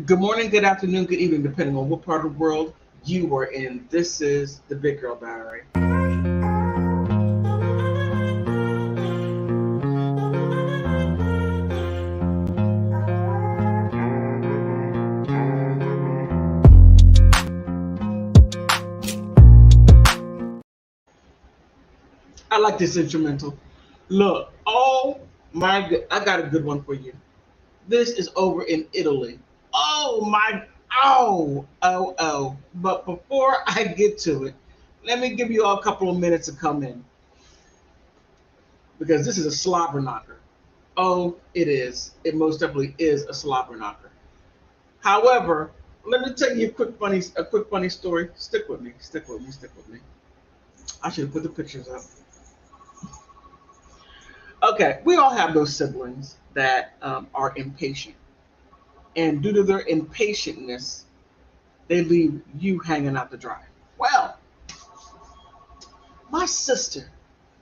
Good morning, good afternoon, good evening, depending on what part of the world you are in. This is the Big Girl Diary. I like this instrumental. Look, oh my good, I got a good one for you. This is over in Italy. Oh my, oh. But before I get to it, let me give you all a couple of minutes to come in because this is a slobber knocker. Oh, it is. It most definitely is a slobber knocker. However, let me tell you a quick funny story. Stick with me. Stick with me. Stick with me. I should have put the pictures up. Okay, we all have those siblings that are impatient, and due to their impatientness, they leave you hanging out to dry. Well, my sister,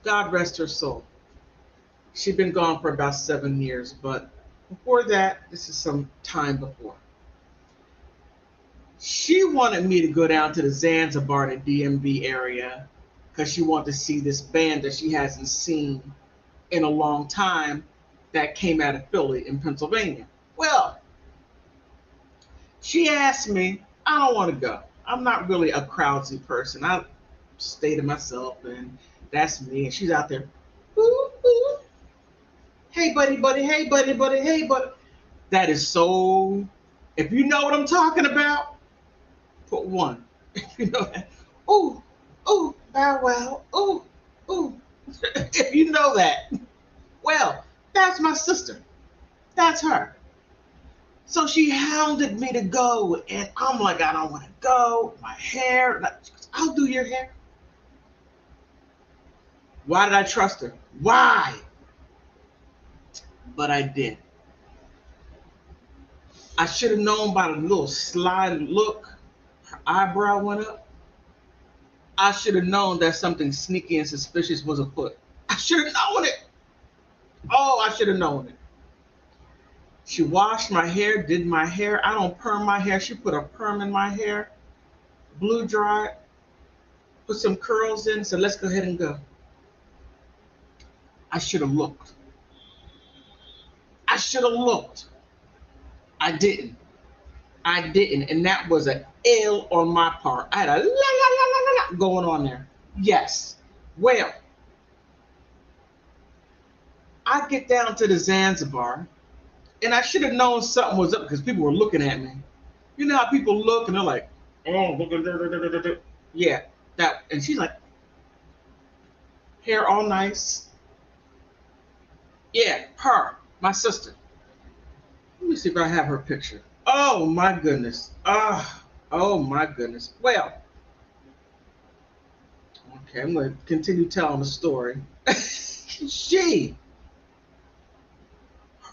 God rest her soul, she'd been gone for about 7 years, but before that, this is some time before. She wanted me to go down to the Zanzibar, the DMV area, because she wanted to see this band that she hasn't seen in a long time that came out of Philly in Pennsylvania. Well, she asked me, I don't want to go. I'm not really a crowdsy person. I stay to myself, and that's me. And she's out there, ooh, ooh, hey, buddy, hey, buddy, hey, buddy. That is so, if you know what I'm talking about, put one. If you know that, ooh, ooh, bow wow, ooh. If you know that, well, that's my sister. That's her. So she hounded me to go, and I'm like, I don't want to go. My hair, I'll do your hair. Why did I trust her? Why? But I did. I should have known by the little sly look. Her eyebrow went up. I should have known that something sneaky and suspicious was afoot. I should have known it. Oh, I should have known it. She washed my hair, did my hair. I don't perm my hair. She put a perm in my hair, blew dry, put some curls in, said, let's go ahead and go. I should have looked. I should have looked. I didn't. I didn't. And that was an L on my part. I had a la la la la la la going on there. Yes. Well, I get down to the Zanzibar, and I should have known something was up because people were looking at me. You know how people look and they're like, oh, yeah, that. And she's like, hair all nice. Yeah, her, my sister. Let me see if I have her picture. Oh my goodness. Oh my goodness. Well, okay, I'm going to continue telling the story. she,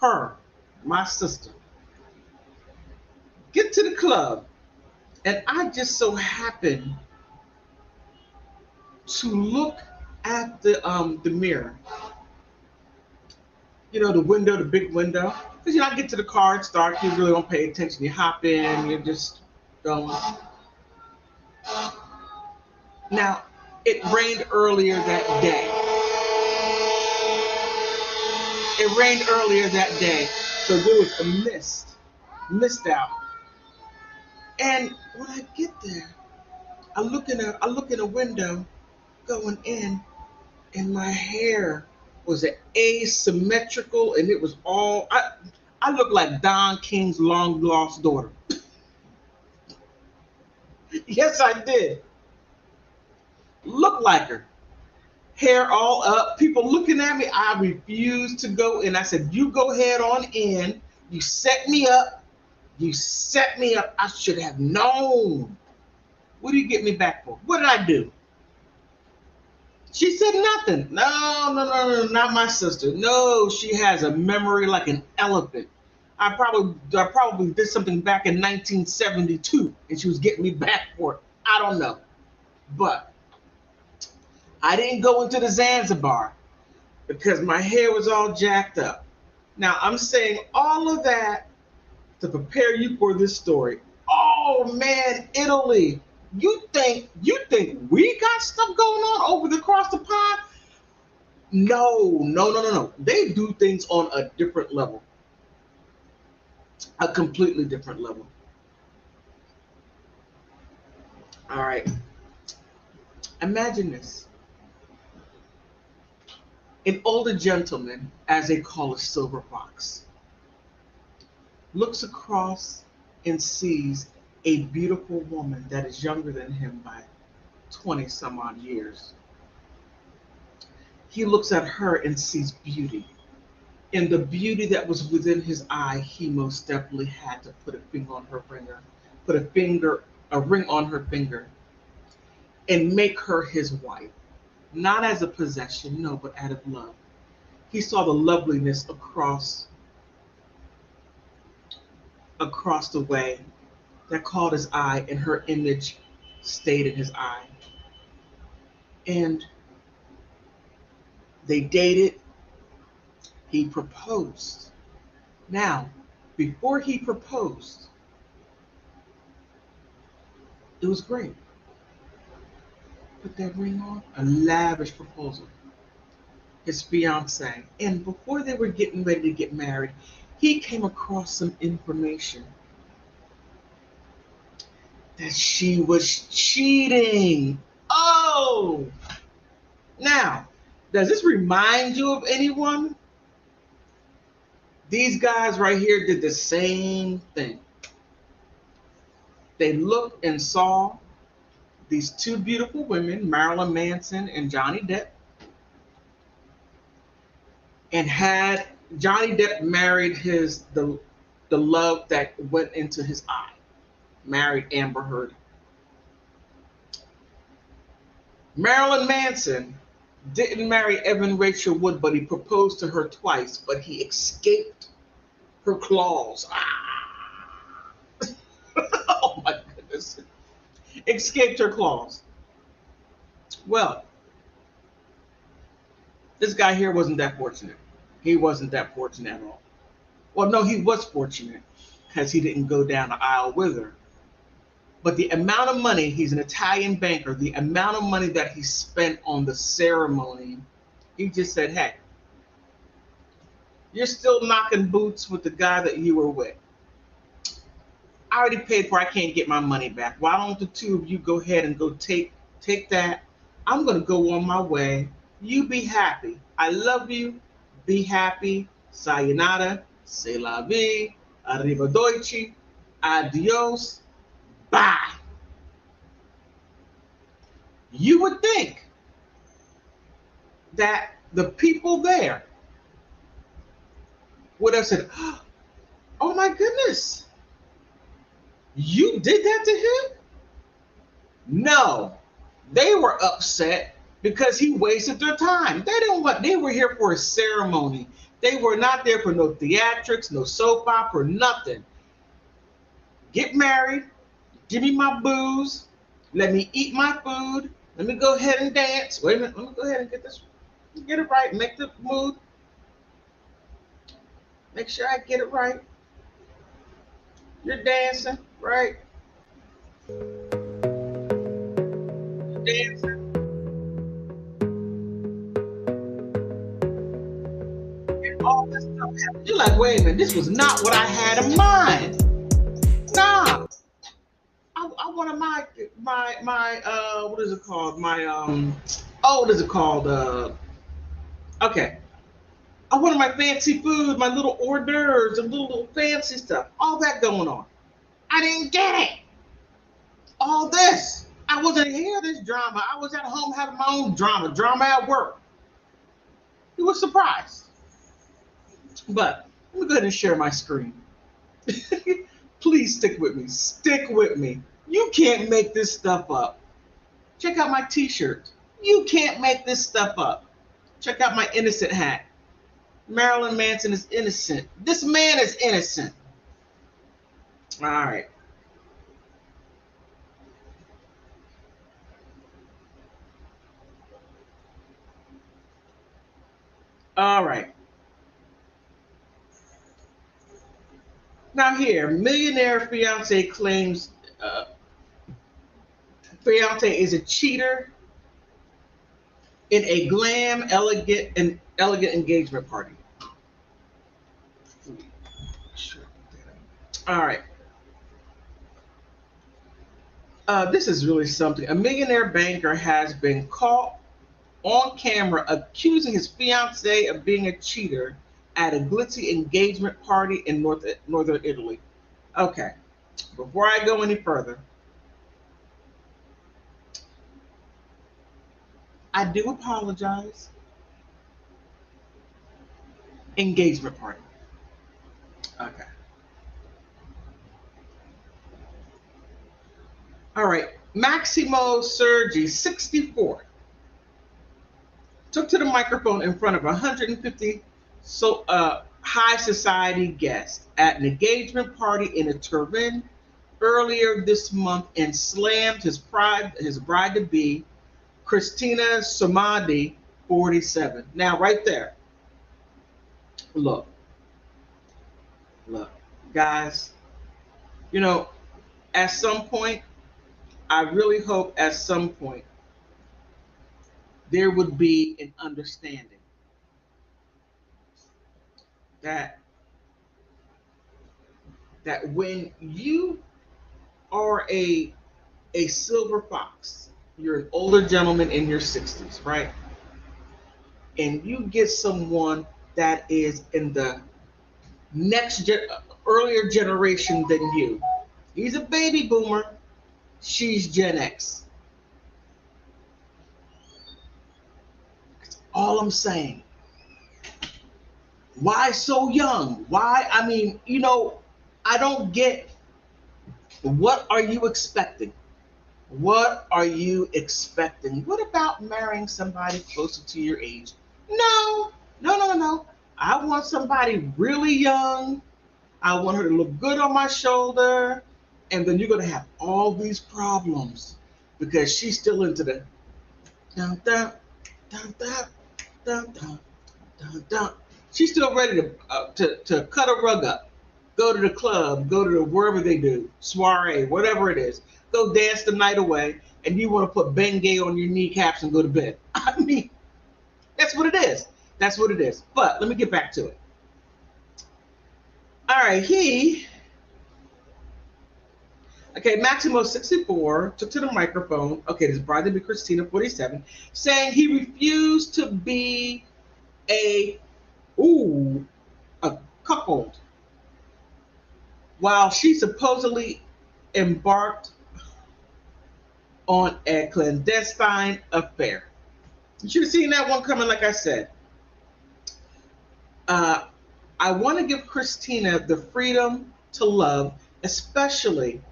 her, my sister, get to the club, and I just so happen to look at the mirror. You know, the window, the big window. Because I get to the car, it's dark, you really don't pay attention. You hop in, you're just going. Now, it rained earlier that day. It rained earlier that day. So there was a mist out. And when I get there, I look in a window going in, and my hair was asymmetrical, and it was all I looked like Don King's long lost daughter. Yes, I did. Look like her. Hair all up, people looking at me. I refused to go in. I said, you go ahead on in. You set me up. You set me up. I should have known. What do you get me back for? What did I do? She said nothing. No, not my sister. No, she has a memory like an elephant. I probably did something back in 1972, and she was getting me back for it. I don't know, but I didn't go into the Zanzibar because my hair was all jacked up. Now I'm saying all of that to prepare you for this story. Oh man, Italy. You think we got stuff going on over across the pond? No, no, no, no, no. They do things on a different level. A completely different level. All right. Imagine this. An older gentleman, as they call a silver fox, looks across and sees a beautiful woman that is younger than him by 20 some odd years. He looks at her and sees beauty. And the beauty that was within his eye, he most definitely had to put a finger on her finger, a ring on her finger, and make her his wife. Not as a possession, no, but out of love. He saw the loveliness across the way that caught his eye, and her image stayed in his eye. And they dated. He proposed. Now, before he proposed, it was great. Put that ring on, a lavish proposal. His fiance. And before they were getting ready to get married, he came across some information that she was cheating. Oh! Now, does this remind you of anyone? These guys right here did the same thing. They looked and saw these two beautiful women, Marilyn Manson and Johnny Depp, and had Johnny Depp married the love that went into his eye, married Amber Heard. Marilyn Manson didn't marry Evan Rachel Wood, but he proposed to her twice, but he escaped her claws. Oh my goodness. Escaped her claws. Well, this guy here wasn't that fortunate. He wasn't that fortunate at all. Well, no, he was fortunate because he didn't go down the aisle with her. But the amount of money, he's an Italian banker, the amount of money that he spent on the ceremony, he just said, hey, you're still knocking boots with the guy that you were with. I already paid for it. I can't get my money back. Why don't the two of you go ahead and go take that? I'm going to go on my way. You be happy. I love you. Be happy. Sayonara. C'est la vie. Arrivederci. Adios. Bye. You would think that the people there would have said, oh my goodness, you did that to him? No, they were upset because he wasted their time. They were here for a ceremony. They were not there for no theatrics, no soap opera, nothing. Get married, give me my booze, let me eat my food, let me go ahead and dance. Wait a minute, let me go ahead and get it right, make the mood. Make sure I get it right. You're dancing, right? You're dancing. And all this stuff happens. You're like, wait a minute, this was not what I had in mind. Nah. I wanted my what is it called? What is it called? Okay. I wanted my fancy food, my little hors d'oeuvres, and little fancy stuff. All that going on. I didn't get it. All this. I wasn't here this drama. I was at home having my own drama at work. He was surprised. But let me go ahead and share my screen. Please stick with me. Stick with me. You can't make this stuff up. Check out my t-shirt. You can't make this stuff up. Check out my innocent hat. Marilyn Manson is innocent. This man is innocent. All right. All right. Now here, millionaire fiance claims uh, fiance is a cheater in a glam, elegant engagement party. All right. This is really something. A millionaire banker has been caught on camera accusing his fiancee of being a cheater at a glitzy engagement party in northern Italy. Okay, before I go any further, I do apologize. Engagement party. Okay. All right. Maximo Sergi, 64, took to the microphone in front of 150 high society guests at an engagement party in Turin earlier this month and slammed his bride to be, Christina Somadi, 47. Now, right there, look, guys, you know, at some point, I really hope at some point there would be an understanding that when you are a silver fox, you're an older gentleman in your 60s, right? And you get someone that is in the earlier generation than you. He's a baby boomer. She's Gen X. That's all I'm saying. Why so young? Why? I mean, I don't get. What are you expecting? What are you expecting? What about marrying somebody closer to your age? No, no, no, no. I want somebody really young. I want her to look good on my shoulder. And then you're going to have all these problems because she's still into the dun, dun, dun, dun, dun, dun, dun, dun. She's still ready to cut a rug up, go to the club, go to wherever they do, soiree, whatever it is. Go dance the night away, and you want to put Bengay on your kneecaps and go to bed. I mean, that's what it is. That's what it is. But let me get back to it. All right, Maximo, 64, took to the microphone. Okay, this bride to be Christina, 47, saying he refused to be a cuckold while she supposedly embarked on a clandestine affair. You should have seen that one coming, like I said. I want to give Christina the freedom to love, especially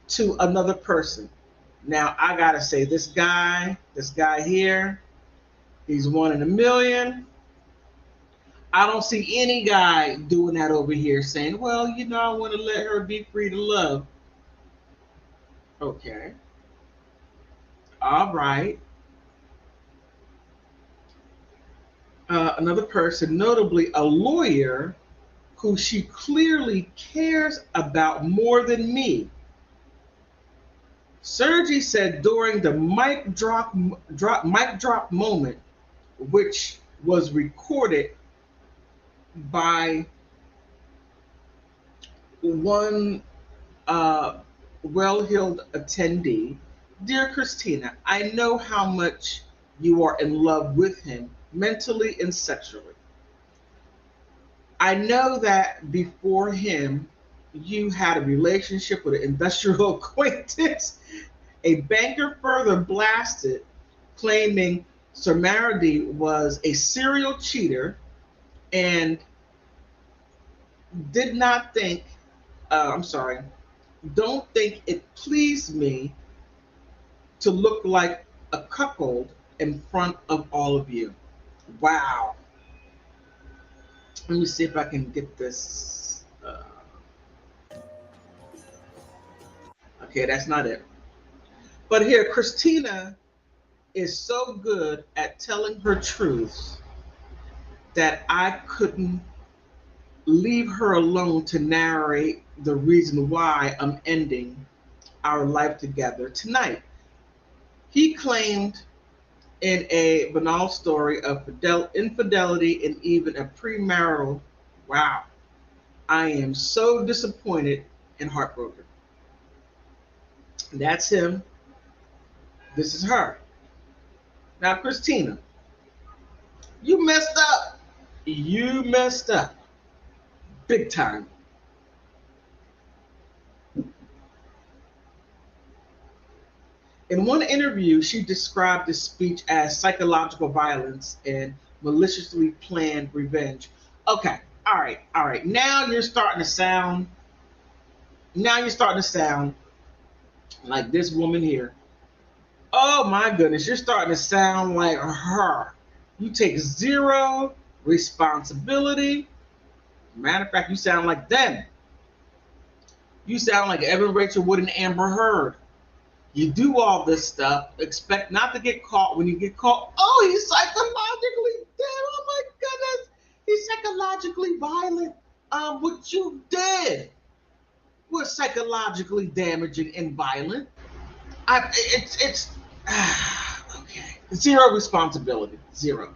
to another person. Now, I got to say, this guy here, he's one in a million. I don't see any guy doing that over here saying, well, I want to let her be free to love. Okay. All right. Another person, notably a lawyer who she clearly cares about more than me. Sergi said during the mic drop moment, which was recorded by one well-heeled attendee. Dear Christina, I know how much you are in love with him, mentally and sexually. I know that before him, you had a relationship with an industrial acquaintance. A banker further blasted, claiming Somardi was a serial cheater and did not think, don't think it pleased me to look like a cuckold in front of all of you. Wow. Let me see if I can get this. Okay, that's not it. But here, Christina is so good at telling her truths that I couldn't leave her alone to narrate the reason why I'm ending our life together tonight. He claimed in a banal story of infidelity and even a premarital. Wow, I am so disappointed and heartbroken. That's him. This is her. Now, Christina, you messed up. You messed up. Big time. In one interview, she described this speech as psychological violence and maliciously planned revenge. Okay, all right. Now you're starting to sound like this woman here. Oh my goodness, you're starting to sound like her. You take zero responsibility. Matter of fact, you sound like them. You sound like Evan Rachel Wood and Amber Heard. You do all this stuff, expect not to get caught. When you get caught, oh, he's psychologically dead. Oh my goodness, he's psychologically violent. What you did was psychologically damaging and violent. It's okay. Zero responsibility. Zero.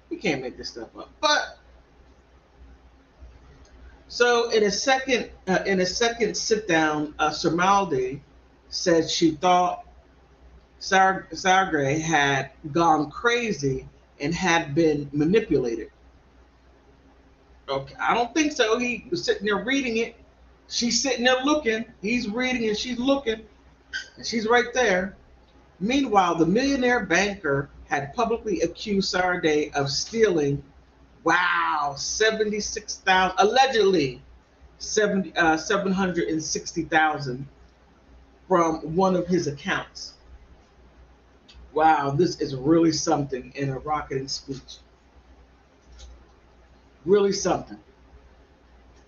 You can't make this stuff up. But so in a second sit down, Surmaldi said she thought Sargray had gone crazy and had been manipulated. Okay, I don't think so. He was sitting there reading it. She's sitting there looking. He's reading and she's looking, and she's right there. Meanwhile, the millionaire banker had publicly accused Sargray of stealing, wow, 76,000, allegedly 760,000 from one of his accounts. Wow, this is really something in a rocketing speech. Really something.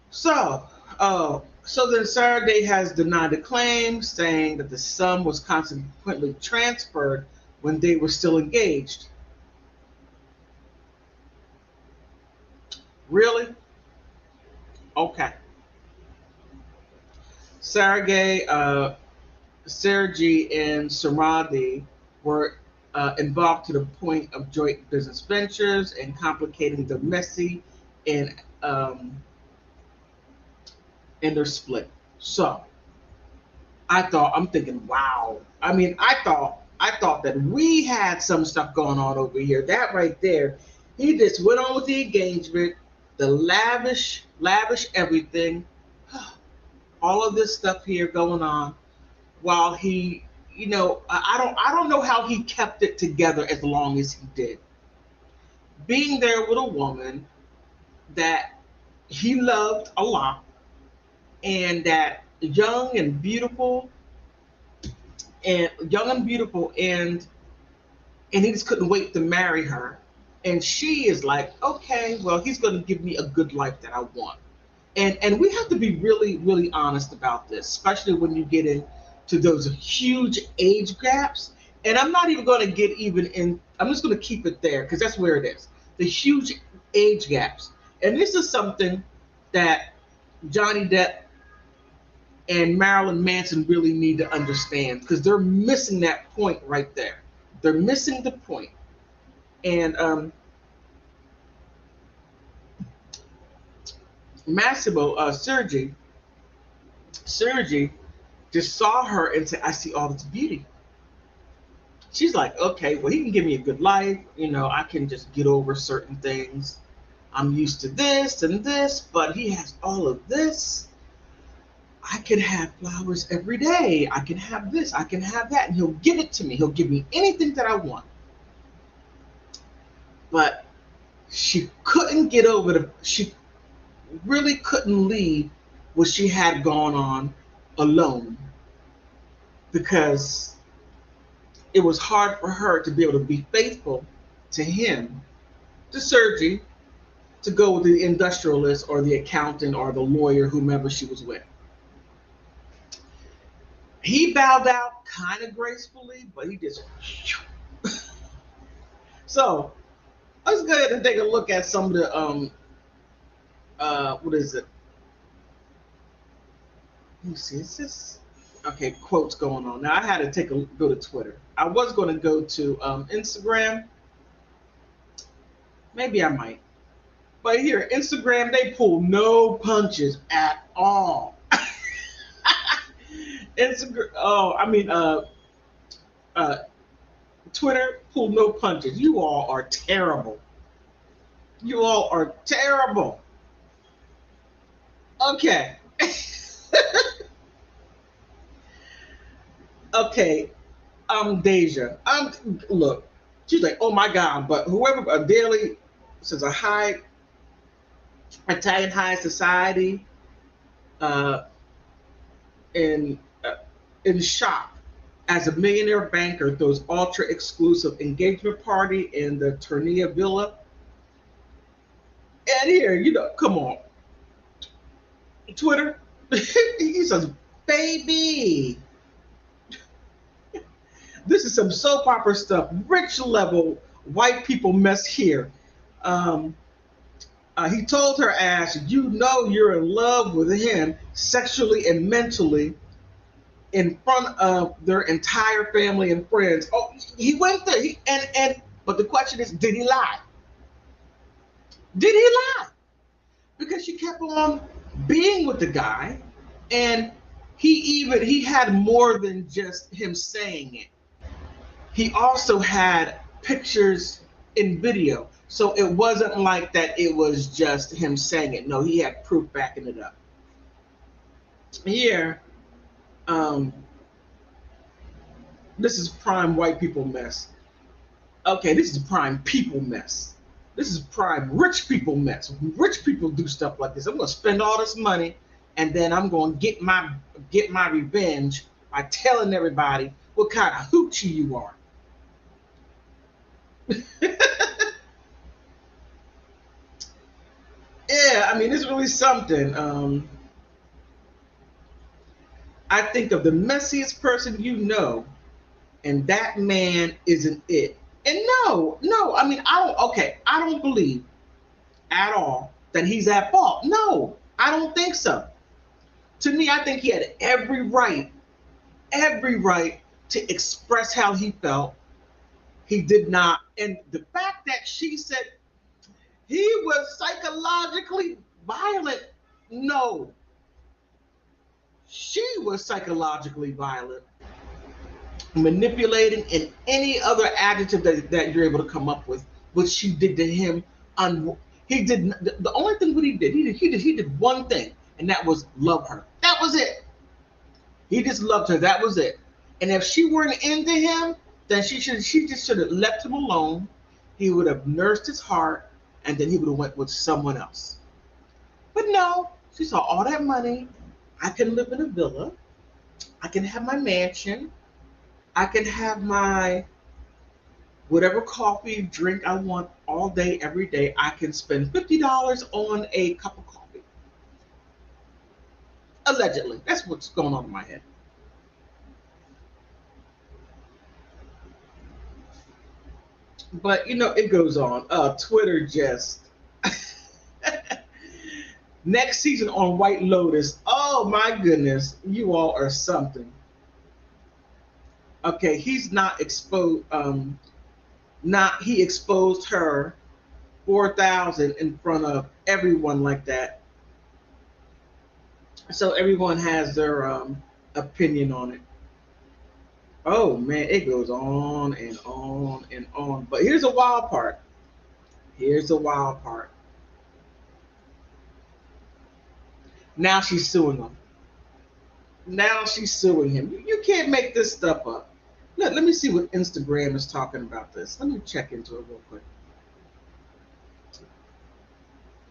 So then Sargray has denied the claim, saying that the sum was consequently transferred when they were still engaged. Really? Okay. Sergey and Surmaldi were involved to the point of joint business ventures and complicating the messy and in their split. So I'm thinking, wow. I mean, I thought that we had some stuff going on over here. That right there, he just went on with the engagement, the lavish everything, all of this stuff here going on, while he, I don't know how he kept it together as long as he did. Being there with a woman that he loved a lot, and that young and beautiful, and he just couldn't wait to marry her. And she is like, okay, well, he's going to give me a good life that I want. And we have to be really, really honest about this, especially when you get into those huge age gaps. And I'm not even going to get even in, I'm just going to keep it there because that's where it is. The huge age gaps. And this is something that Johnny Depp and Marilyn Manson really need to understand, because they're missing that point right there. They're missing the point. And Massimo, Sergi just saw her and said, I see all this beauty. She's like, okay, well, he can give me a good life. I can just get over certain things. I'm used to this and this, but he has all of this. I can have flowers every day. I can have this. I can have that. And he'll give it to me. He'll give me anything that I want. But she couldn't get over she really couldn't leave what she had gone on alone, because it was hard for her to be able to be faithful to him, to Sergi, to go with the industrialist or the accountant or the lawyer, whomever she was with. He bowed out kind of gracefully, but he just so Let's go ahead and take a look at some of the what is it? Let me see. It's just okay. Quotes going on now. I had to go to Twitter. I was going to go to Instagram. Maybe I might. But here, Instagram, they pull no punches at all. Instagram. Oh, I mean, uh, Twitter, pull no punches. You all are terrible. You all are terrible. Okay. Okay. Deja. Look. She's like, oh my God, but whoever a daily says a high Italian high society uh in uh, in shock as a millionaire banker throws ultra exclusive engagement party in the Turnia Villa. And here, come on. Twitter. He says, baby, this is some soap opera stuff, rich level white people mess here. Um, he told her ass, you know you're in love with him sexually and mentally in front of their entire family and friends. Oh, he went there. But the question is, did he lie? Did he lie? Because she kept on being with the guy, and he had more than just him saying it. He also had pictures in video. So it wasn't like that it was just him saying it. No, he had proof backing it up. Here, um, this is prime white people mess. Okay, this is prime people mess. This is prime rich people mess. Rich people do stuff like this. I'm gonna spend all this money, and then I'm gonna get my revenge by telling everybody what kind of hoochie you are. Yeah, I mean, it's really something. I think of the messiest person you know, and that man isn't it. And no, I mean, I don't believe at all that he's at fault. No, I don't think so. To me, I think he had every right to express how he felt. He did not. And the fact that she said he was psychologically violent, no, she was psychologically violent, manipulating, and any other adjective that you're able to come up with, what she did to him. He did the only thing what he did one thing, and that was love her. That was it. He just loved her. That was it. And if she weren't into him, then she just should have left him alone. He would have nursed his heart, and then he would have went with someone else. But no, she saw all that money. I can live in a villa. I can have my mansion. I can have my whatever coffee drink I want all day, every day. I can spend $50 on a cup of coffee. Allegedly. That's what's going on in my head. But it goes on. Twitter just next season on White Lotus. Oh my goodness, you all are something. Okay, he's not exposed. Not he exposed her 4,000 in front of everyone like that. So everyone has their opinion on it. Oh man, it goes on and on and on. But here's a wild part. Here's the wild part. Now she's suing him. Now she's suing him. You can't make this stuff up. Let me see what Instagram is talking about this. Let me check into it real quick.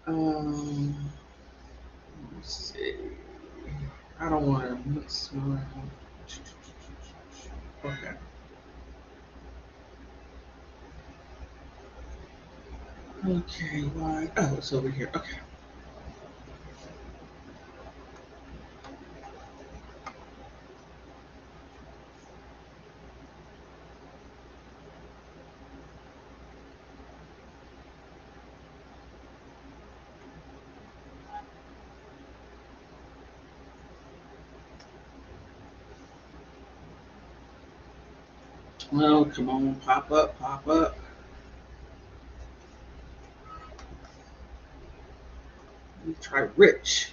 Um, let's see. I don't want to mix my. Okay. Okay. Why? Oh, it's over here. Okay. Well, come on, pop up, pop up. Let me try Rich.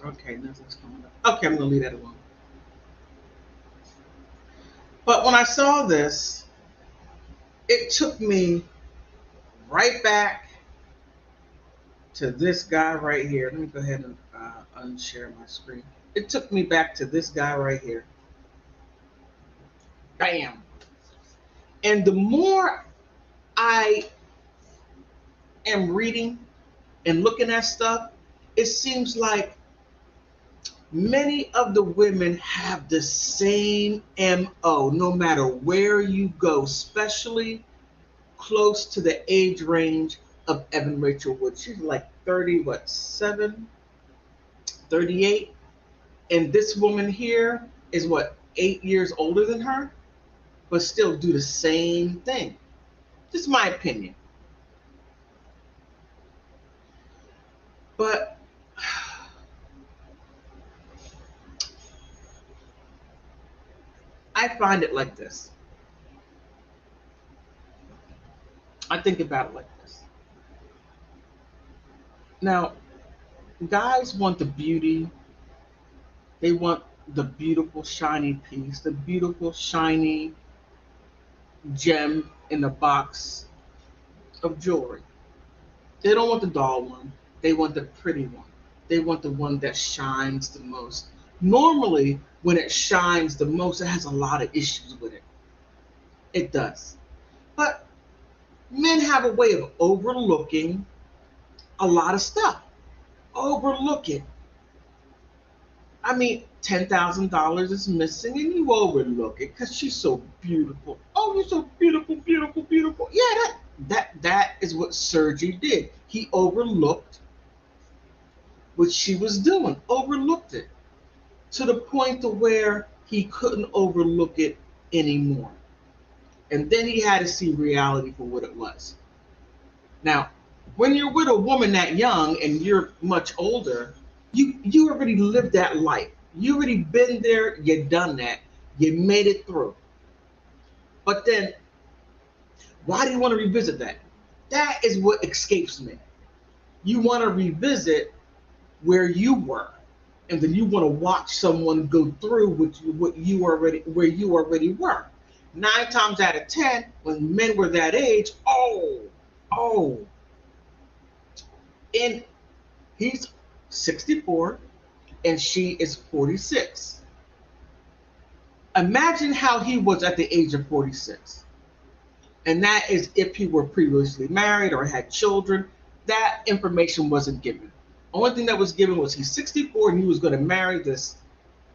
Okay, nothing's coming up. Okay, I'm gonna leave that alone. But when I saw this, it took me right back to this guy right here. Let me go ahead and unshare my screen. It took me back to this guy right here. Bam. And the more I am reading and looking at stuff, it seems like many of the women have the same MO no matter where you go, especially close to the age range of Evan Rachel Wood. She's like 30, what, 7, 38? And this woman here is what, 8 years older than her, but still do the same thing. Just my opinion. But I find it like this. I think about it like this. Now, guys want the beauty. They want the beautiful, shiny piece, the beautiful, shiny gem in the box of jewelry. They don't want the doll one. They want the pretty one. They want the one that shines the most. Normally, when it shines the most, it has a lot of issues with it. It does. But men have a way of overlooking a lot of stuff. Overlook it. I mean, $10,000 is missing and you overlook it because she's so beautiful. Oh, you're so beautiful, beautiful, beautiful. Yeah, that is what Sergi did. He overlooked what she was doing, overlooked it to the point to where he couldn't overlook it anymore. And then he had to see reality for what it was. Now, when you're with a woman that young and you're much older, you already lived that life. You already been there, you done that, you made it through. But then, why do you want to revisit that? That is what escapes me. You want to revisit where you were, and then you want to watch someone go through what you already where you already were. 9 times out of 10, when men were that age, oh, and he's 64 and she is 46. Imagine how he was at the age of 46. And that is if he were previously married or had children. That information wasn't given. Only thing that was given was he's 64 and he was going to marry this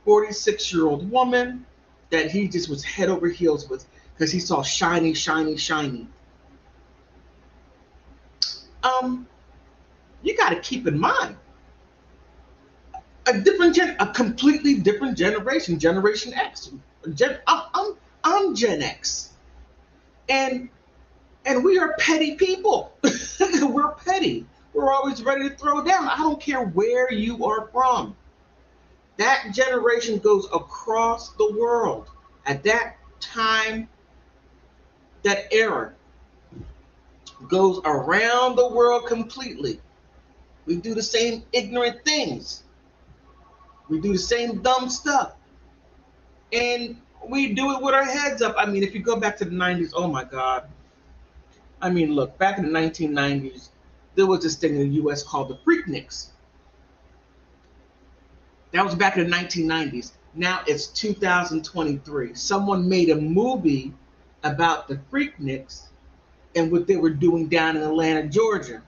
46-year-old woman that he just was head over heels with because he saw shiny, shiny, shiny. You got to keep in mind a completely different generation, Generation X. I'm Gen X, and we are petty people. We're petty. We're always ready to throw down. I don't care where you are from. That generation goes across the world. At that time, that era goes around the world completely. We do the same ignorant things. We do the same dumb stuff. And we do it with our heads up. I mean, if you go back to the 90s, oh my God. I mean, look, back in the 1990s, there was this thing in the US called the Freakniks. That was back in the 1990s. Now it's 2023. Someone made a movie about the Freakniks and what they were doing down in Atlanta, Georgia.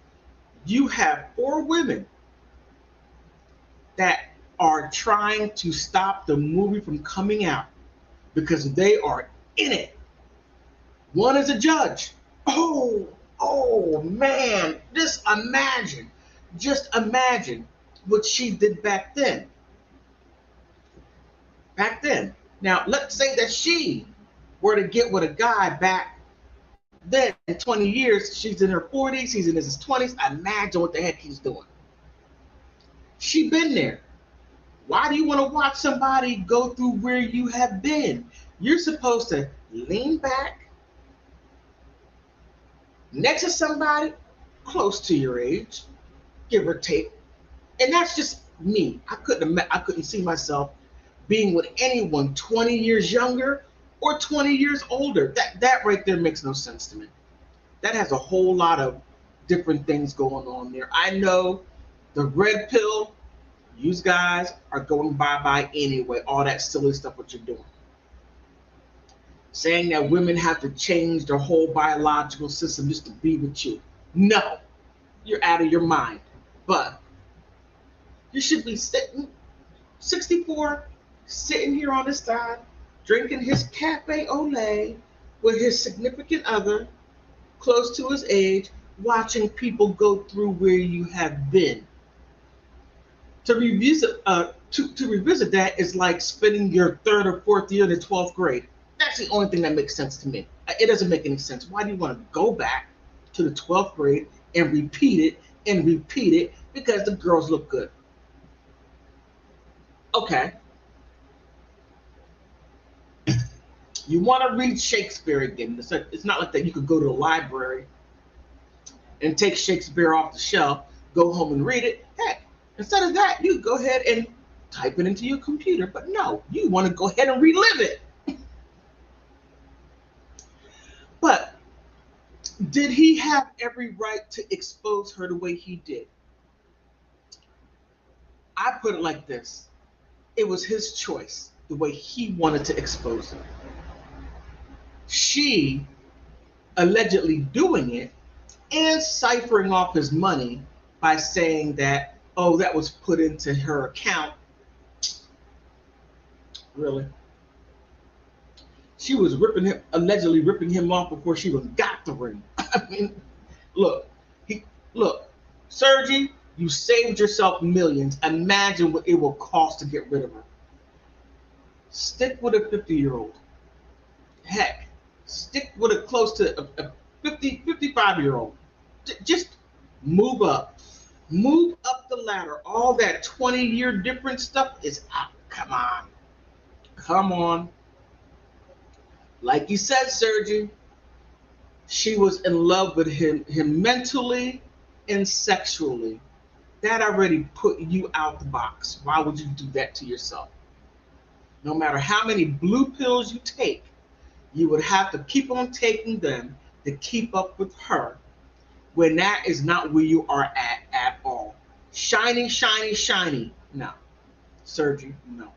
You have 4 women that are trying to stop the movie from coming out because they are in it. One is a judge. Oh man, just imagine what she did back then. Back then. Now, let's say that she were to get with a guy back Then in 20 years, she's in her 40s, he's in his 20s. Imagine what the heck he's doing. She been there. Why do you want to watch somebody go through where you have been? You're supposed to lean back next to somebody close to your age, give or take. And that's just me. I couldn't see myself being with anyone 20 years younger or 20 years older. That right there makes no sense to me. That has a whole lot of different things going on there. I know the red pill, you guys are going bye-bye anyway. All that silly stuff what you're doing. Saying that women have to change their whole biological system just to be with you. No, you're out of your mind. But you should be sitting 64, sitting here on his side, drinking his cafe au lait with his significant other, close to his age, watching people go through where you have been. To revisit that is like spending your third or fourth year in the 12th grade. That's the only thing that makes sense to me. It doesn't make any sense. Why do you want to go back to the 12th grade and repeat it and repeat it because the girls look good? Okay. You want to read Shakespeare again. It's not like that you could go to the library and take Shakespeare off the shelf, go home and read it. Heck, instead of that, you go ahead and type it into your computer. But no, you want to go ahead and relive it. But did he have every right to expose her the way he did? I put it like this. It was his choice, the way he wanted to expose her. She allegedly doing it and ciphering off his money by saying that, oh, that was put into her account. Really? She was allegedly ripping him off before she even got the ring. I mean, look, Sergi, you saved yourself millions. Imagine what it will cost to get rid of her. Stick with a 50-year-old. Heck, stick with a close to a 55-year-old. Just move up. Move up the ladder. All that 20-year different stuff is out. Come on. Come on. Like you said, Sergi, she was in love with him mentally and sexually. That already put you out the box. Why would you do that to yourself? No matter how many blue pills you take, you would have to keep on taking them to keep up with her when that is not where you are at all. Shiny, shiny, shiny. No. Sergi, no.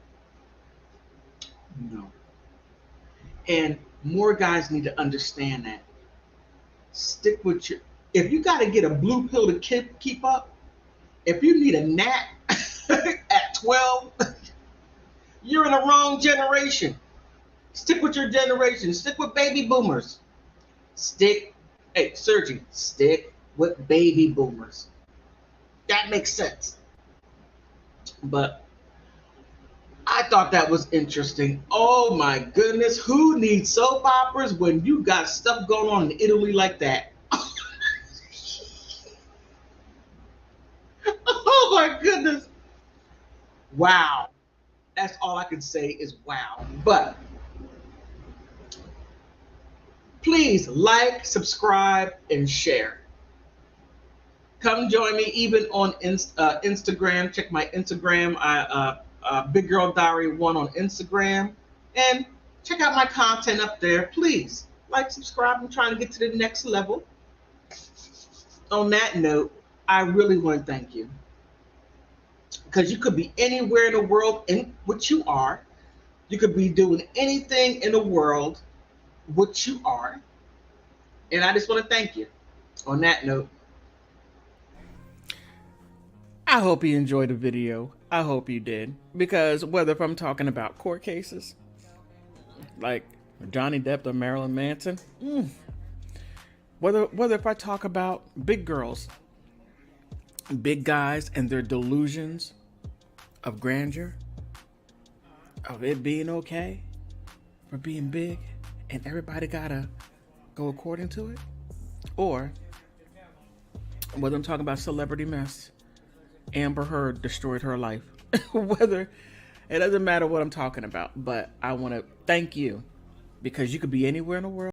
No. And more guys need to understand that. Stick with if you got to get a blue pill to keep up, if you need a nap at 12, you're in the wrong generation. Stick with your generation. Stick with baby boomers. Hey, Sergi, stick with baby boomers. That makes sense. But I thought that was interesting. Oh my goodness, who needs soap operas when you got stuff going on in Italy like that? Oh my goodness. Wow. That's all I can say is wow. But please like, subscribe, and share. Come join me even on Instagram. Check my Instagram. Big Girl Diary 1 on Instagram. And check out my content up there. Please like, subscribe. I'm trying to get to the next level. On that note, I really want to thank you. Because you could be anywhere in the world in which you are. You could be doing anything in the world which you are. And I just want to thank you. On that note, I hope you enjoyed the video. I hope you did. Because whether if I'm talking about court cases, like Johnny Depp or Marilyn Manson, whether if I talk about big girls, big guys and their delusions of grandeur, of it being okay for being big, and everybody gotta go according to it, or whether I'm talking about celebrity mess, Amber Heard destroyed her life. Whether it doesn't matter what I'm talking about, but I want to thank you because you could be anywhere in the world.